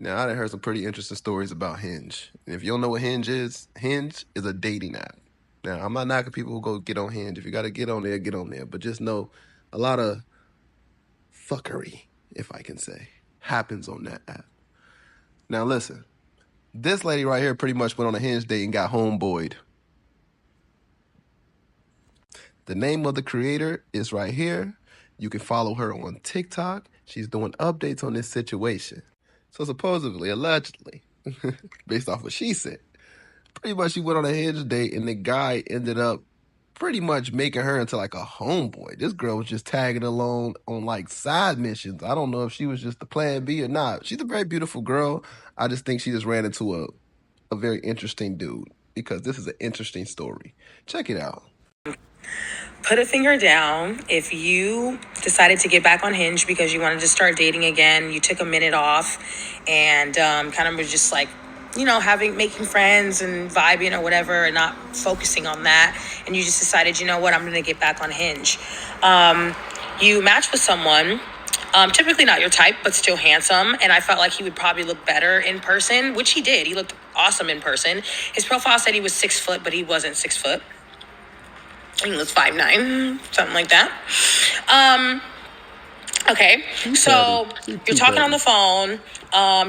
Now, I done heard some pretty interesting stories about Hinge. And if you don't know what Hinge is a dating app. Now, I'm not knocking people who go get on Hinge. If you got to get on there, get on there. But just know a lot of fuckery, if I can say, happens on that app. Now, listen. This lady right here pretty much went on a Hinge date and got homeboyed. The name of the creator is right here. You can follow her on TikTok. She's doing updates on this situation. So supposedly, allegedly, based off what she said, pretty much she went on a Hinge date and the guy ended up pretty much making her into like a homeboy. This girl was just tagging along on like side missions. I don't know if she was just the plan B or not. She's a very beautiful girl. I just think she just ran into a very interesting dude because this is an interesting story. Check it out. Put a finger down if you decided to get back on Hinge because you wanted to start dating again. You took a minute off and kind of was just like, making friends and vibing or whatever and not focusing on that. And you just decided, you know what, I'm going to get back on Hinge. You matched with someone, typically not your type, but still handsome. And I felt like he would probably look better in person, which he did. He looked awesome in person. His profile said he was 6 foot, but he wasn't 6 foot. I think it was 5'9", something like that. Okay, so you're talking on the phone.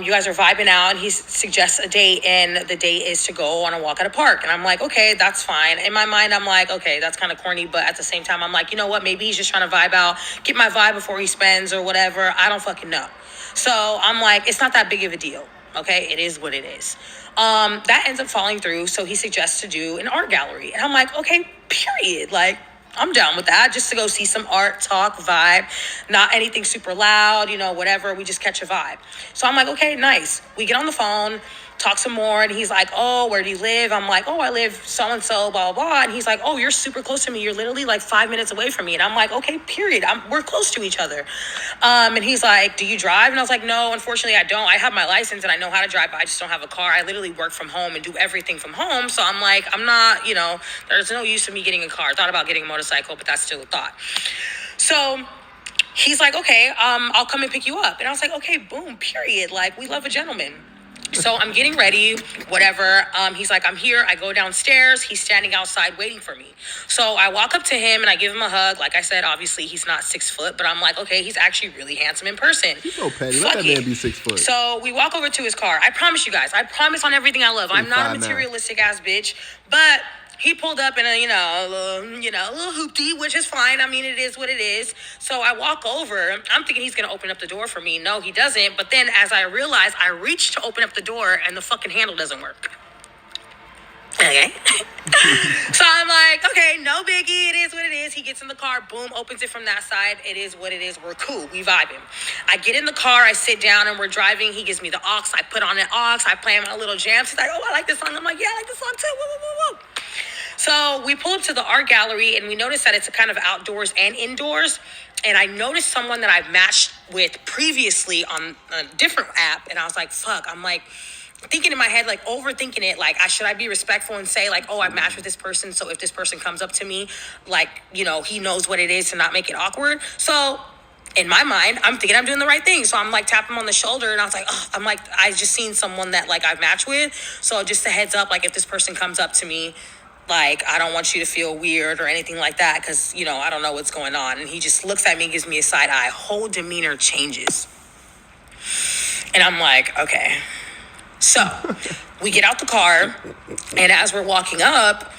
You guys are vibing out, and he suggests a date, and the date is to go on a walk at a park. And I'm like, okay, that's fine. In my mind, I'm like, okay, that's kind of corny, but at the same time, I'm like, you know what? Maybe he's just trying to vibe out, get my vibe before he spends or whatever. I don't fucking know. So I'm like, it's not that big of a deal. Okay, it is what it is. That ends up falling through. So he suggests to do an art gallery. And I'm like, okay, period. Like, I'm down with that. Just to go see some art, talk, vibe, not anything super loud, whatever. We just catch a vibe. So I'm like, okay, nice. We get on the phone, talk some more. And he's like, oh, where do you live? I'm like, oh, I live so-and-so, blah, blah, blah. And he's like, oh, you're super close to me. You're literally like 5 minutes away from me. And I'm like, okay, period. We're close to each other. And he's like, do you drive? And I was like, no, unfortunately, I don't. I have my license and I know how to drive, but I just don't have a car. I literally work from home and do everything from home. So I'm like, I'm not, there's no use of me getting a car. I thought about getting a motorcycle, but that's still a thought. So he's like, okay, I'll come and pick you up. And I was like, okay, boom, period. Like, we love a gentleman. So I'm getting ready, whatever. He's like, I'm here. I go downstairs. He's standing outside waiting for me. So I walk up to him and I give him a hug. Like I said, obviously he's not 6 foot, but I'm like, okay, he's actually really handsome in person. He's so petty. Let that man be 6 foot. So we walk over to his car. I promise you guys, I promise on everything I love. I'm not a materialistic ass bitch, but he pulled up in a little hoopty, which is fine. I mean, it is what it is. So I walk over. I'm thinking he's going to open up the door for me. No, he doesn't. But then as I realize, I reach to open up the door and the fucking handle doesn't work. Okay. So I'm like, okay, no biggie. It is what it is. He gets in the car, boom, opens it from that side. It is what it is. We're cool. We vibing. I get in the car. I sit down and we're driving. He gives me the aux. I put on an aux. I play him a little jam. He's like, oh, I like this song. I'm like, yeah, I like this song too. Woo, woo, woo, woo. So we pull up to the art gallery and we notice that it's a kind of outdoors and indoors. And I noticed someone that I've matched with previously on a different app. And I was like, fuck. I'm like thinking in my head, like overthinking it. Like, should I be respectful and say like, oh, I matched with this person. So if this person comes up to me, like, he knows what it is to not make it awkward. So in my mind, I'm thinking I'm doing the right thing. So I'm like tapping him on the shoulder and I was like, oh, I'm like, I just seen someone that like I've matched with. So just a heads up, like if this person comes up to me, like, I don't want you to feel weird or anything like that because, I don't know what's going on. And he just looks at me, gives me a side eye. Whole demeanor changes. And I'm like, okay. So we get out the car. And as we're walking up,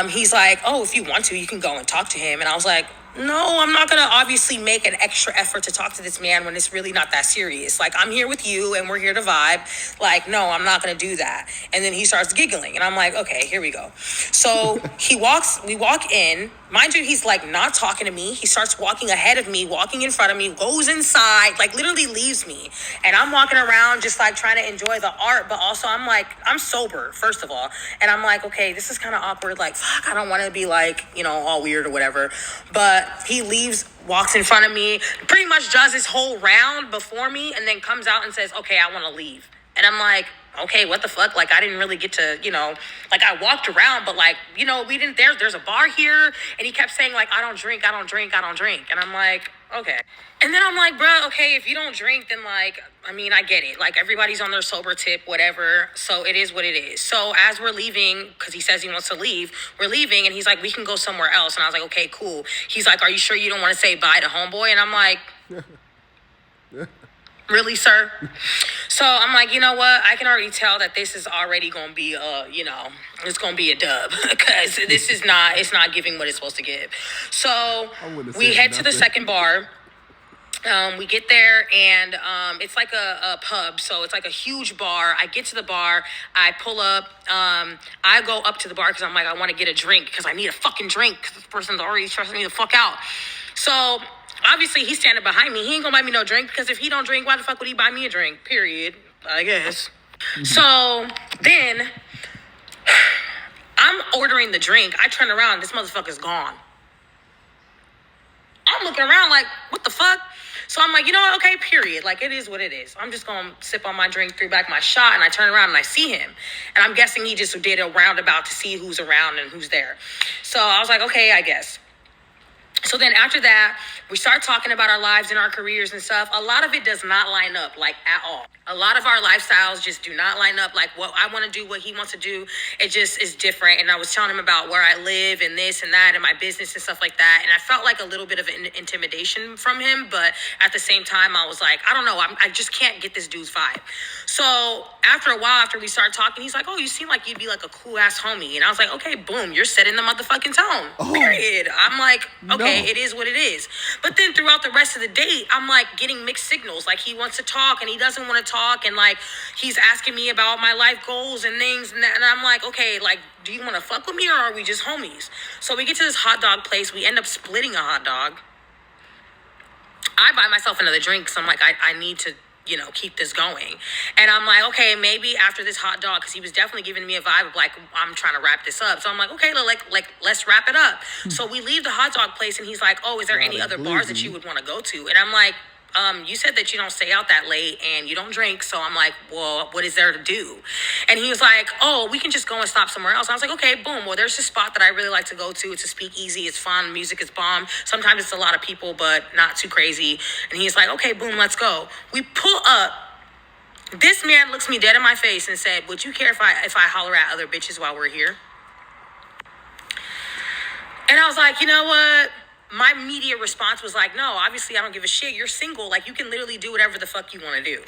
he's like, oh, if you want to, you can go and talk to him. And I was like, no, I'm not going to obviously make an extra effort to talk to this man when it's really not that serious. Like, I'm here with you and we're here to vibe. Like, no, I'm not going to do that. And then he starts giggling and I'm like, okay, here we go. So we walk in. Mind you, he's like not talking to me. He starts walking ahead of me, walking in front of me, goes inside, like literally leaves me. And I'm walking around just like trying to enjoy the art. But also I'm like, I'm sober, first of all. And I'm like, okay, this is kind of awkward. Like, fuck, I don't want to be like, all weird or whatever. But he leaves, walks in front of me, pretty much does his whole round before me, and then comes out and says, okay, I want to leave. And I'm like, okay, what the fuck? Like, I didn't really get to, like, I walked around, but like, we didn't, there's a bar here. And he kept saying like, I don't drink. And I'm like, okay. And then I'm like, bro, okay, if you don't drink, then like, I mean, I get it. Like, everybody's on their sober tip, whatever. So it is what it is. So as we're leaving, because he says he wants to leave, we're leaving, and he's like, we can go somewhere else. And I was like, okay, cool. He's like, are you sure you don't want to say bye to homeboy? And I'm like, really, sir? So I'm like, you know what? I can already tell that this is already going to be it's going to be a dub, because it's not giving what it's supposed to give. So we head to the second bar. We get there, and it's like a pub, so it's like a huge bar. I get to the bar, I pull up, I go up to the bar because I'm like, I want to get a drink because I need a fucking drink because this person's already stressing me the fuck out. So obviously he's standing behind me. He ain't gonna buy me no drink, because if he don't drink, why the fuck would he buy me a drink? Period, I guess. So then I'm ordering the drink. I turn around, this motherfucker's gone. I'm looking around like, what the fuck? So I'm like, you know what? Okay, period. Like, it is what it is. I'm just going to sip on my drink, threw back my shot, and I turn around and I see him. And I'm guessing he just did a roundabout to see who's around and who's there. So I was like, okay, I guess. So then after that, we start talking about our lives and our careers and stuff. A lot of it does not line up, like, at all. A lot of our lifestyles just do not line up. Like, what I want to do, what he wants to do, it just is different. And I was telling him about where I live and this and that and my business and stuff like that. And I felt like a little bit of intimidation from him. But at the same time, I was like, I don't know. I just can't get this dude's vibe. So after a while, after we started talking, he's like, oh, you seem like you'd be like a cool ass homie. And I was like, okay, boom, you're setting the motherfucking tone. Period. I'm like, okay, it is what it is. But then throughout the rest of the date, I'm like getting mixed signals. Like, he wants to talk and he doesn't want to talk. And like, he's asking me about my life goals and things. And I'm like, okay, like, do you want to fuck with me, or are we just homies? So we get to this hot dog place. We end up splitting a hot dog. I buy myself another drink, so I'm like, I need to, keep this going. And I'm like, okay, maybe after this hot dog, because he was definitely giving me a vibe of like, I'm trying to wrap this up. So I'm like, okay, let's wrap it up. So we leave the hot dog place, and he's like, oh, is there any other bars that you would want to go to? And I'm like, you said that you don't stay out that late and you don't drink. So I'm like, well, what is there to do? And he was like, oh, we can just go and stop somewhere else. I was like, okay, boom. Well, there's this spot that I really like to go to. It's a speakeasy. It's fun. Music is bomb. Sometimes it's a lot of people, but not too crazy. And he's like, okay, boom, let's go. We pull up. This man looks me dead in my face and said, would you care if I holler at other bitches while we're here? And I was like, you know what? My immediate response was like, no, obviously I don't give a shit. You're single. Like, you can literally do whatever the fuck you want to do.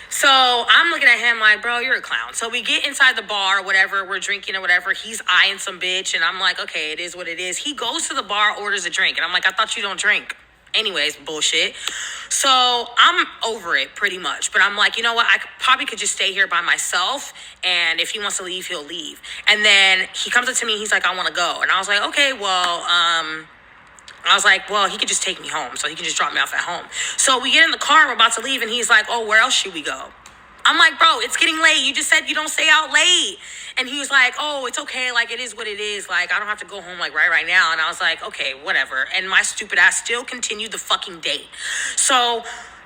So I'm looking at him like, bro, you're a clown. So we get inside the bar, whatever, we're drinking or whatever. He's eyeing some bitch, and I'm like, okay, it is what it is. He goes to the bar, orders a drink, and I'm like, I thought you don't drink. Anyways, bullshit. So I'm over it pretty much. But I'm like, you know what? I probably could just stay here by myself. And if he wants to leave, he'll leave. And then he comes up to me. He's like, I want to go. And I was like, okay, well, he could just take me home. So he can just drop me off at home. So we get in the car and we're about to leave. And he's like, oh, where else should we go? I'm like, bro, it's getting late. You just said you don't stay out late. And he was like, oh, it's okay. Like, it is what it is. Like, I don't have to go home, like, right now. And I was like, okay, whatever. And my stupid ass still continued the fucking date. So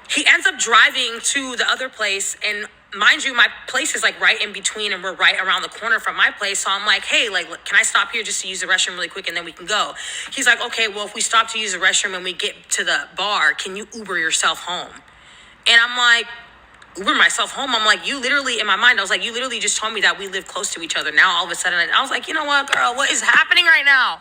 he ends up driving to the other place. And mind you, my place is, like, right in between. And we're right around the corner from my place. So I'm like, hey, like, can I stop here just to use the restroom really quick and then we can go? He's like, okay, well, if we stop to use the restroom and we get to the bar, can you Uber yourself home? And I'm like, Uber myself home? I'm like, you literally, in my mind, I was like, you literally just told me that we live close to each other. Now, all of a sudden, I was like, you know what, girl, what is happening right now?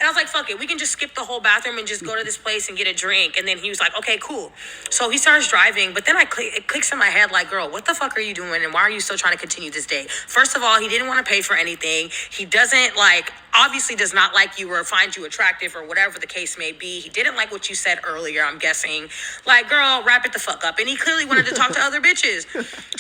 And I was like, fuck it. We can just skip the whole bathroom and just go to this place and get a drink. And then he was like, okay, cool. So he starts driving. But then it clicks in my head like, girl, what the fuck are you doing? And why are you still trying to continue this date? First of all, he didn't want to pay for anything. He doesn't obviously does not like you or find you attractive or whatever the case may be. He didn't like what you said earlier, I'm guessing. Like, girl, wrap it the fuck up. And he clearly wanted to talk to other bitches.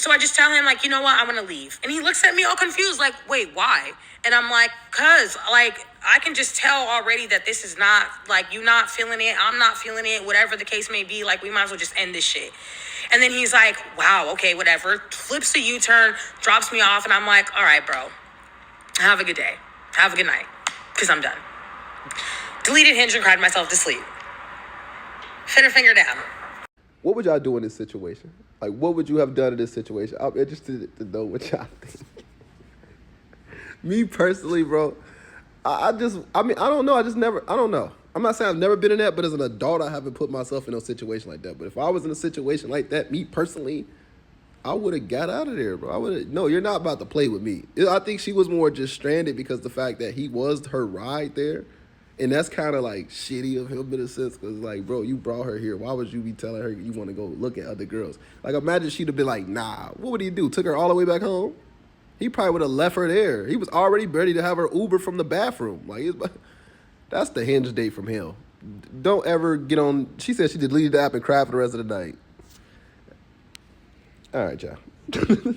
So I just tell him, like, you know what? I want to leave. And he looks at me all confused, like, wait, why? And I'm like, cause, like, I can just tell already that this is not, like, you not feeling it, I'm not feeling it, whatever the case may be, like, we might as well just end this shit. And then he's like, wow, okay, whatever. Flips the U-turn, drops me off, and I'm like, all right, bro, have a good day. Have a good night, because I'm done. Deleted Hinge and cried myself to sleep. Finger down. What would y'all do in this situation? Like, what would you have done in this situation? I'm interested to know what y'all think. Me personally, bro, I mean, I don't know. I don't know. I'm not saying I've never been in that, but as an adult, I haven't put myself in a situation like that. But if I was in a situation like that, me personally, I would have got out of there, bro. I would have. No, you're not about to play with me. I think she was more just stranded because the fact that he was her ride there, and that's kind of like shitty of him in a sense. Because like, bro, you brought her here. Why would you be telling her you want to go look at other girls? Like, imagine she'd have been like, nah. What would he do? Took her all the way back home? He probably would have left her there. He was already ready to have her Uber from the bathroom. Like, that's the Hinge date from hell. Don't ever get on. She said she deleted the app and cried for the rest of the night. All right, y'all.